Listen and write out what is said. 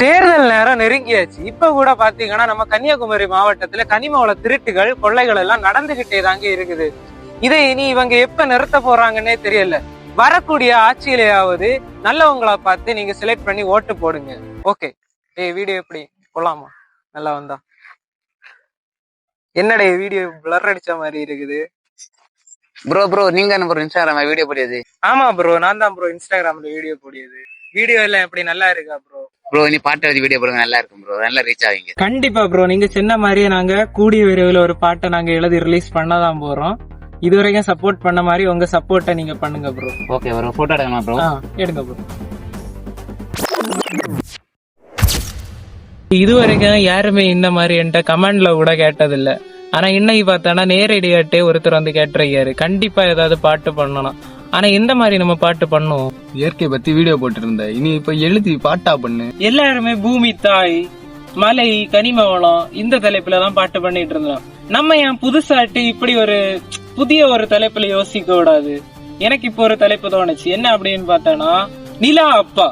தேர்தல் நேரம் நெருங்கியாச்சு. இப்ப கூட பாத்தீங்கன்னா நம்ம கன்னியாகுமரி மாவட்டத்துல கனிம வள திருட்டுகள் கொள்ளைகள் எல்லாம் நடந்துகிட்டே தாங்க இருக்குது. இதை இனி இவங்க எப்ப நிறுத்த போறாங்கன்னே தெரியல. வரக்கூடிய ஆட்சியிலேயாவது நல்லவங்களா பார்த்து நீங்க செலக்ட் பண்ணி ஓட்டு போடுங்க. ஓகே, வீடியோ எப்படி போலாமா? நல்லா வந்தா என்னடா வீடியோ பிளர் அடிச்ச மாதிரி இருக்குது. ப்ரோ நீங்க என்ன ப்ரோ இன்ஸ்டாகிராம்ல வீடியோ போடியது? ஆமா ப்ரோ, நான் தான் ப்ரோ இன்ஸ்டாகிராம்ல வீடியோ போடியது. வீடியோ எல்லாம் எப்படி நல்லா இருக்கா ப்ரோ? ப்ரோ நீ பாட்டு எழுதி வீடியோ போடுங்க, நல்லா இருக்கும் ப்ரோ, நல்லா ரீச் ஆவீங்க. கண்டிப்பா ப்ரோ, நீங்க சொன்ன மாதிரியே நாங்க கூடிய விரைவில் ஒரு பாட்டை நாங்க எழுதி ரிலீஸ் பண்ணதான் போறோம். இதுவரைக்கும் சப்போர்ட் பண்ண மாதிரி உங்க சப்போர்ட்டை நீங்க பண்ணுங்க ப்ரோ. ஓகே ப்ரோ, போட்டோ எடுக்கமா ப்ரோ? எடுங்க ப்ரோ. இதுவரைக்கும் யாருமே இந்த மாதிரி என்கிட்ட கமெண்ட்ல கூட கேட்டதில்ல. ஆனா இன்னைக்கு பார்த்தானா நேரடியாட்டே ஒருத்தர் வந்து கேட்டிருக்காரு, கண்டிப்பா ஏதாவது பாட்டு பண்ணணும். ஆனா எந்த மாதிரி நம்ம பாட்டு பண்ணுவோம்? இயற்கை பத்தி வீடியோ போட்டு இருந்த, இனி இப்ப எழுதி பாட்டா பண்ணு. எல்லாருமே பூமி தாய், மலை, கனிம வளம் இந்த தலைப்புலதான் பாட்டு பண்ணிட்டு இருந்தோம். நம்ம ஏன் புதுசாட்டு இப்படி ஒரு புதிய ஒரு தலைப்புல யோசிக்க கூடாது? எனக்கு இப்போ ஒரு தலைப்பு தோணுச்சு. என்ன அப்படின்னு பார்த்தோன்னா, நிலா அப்பா.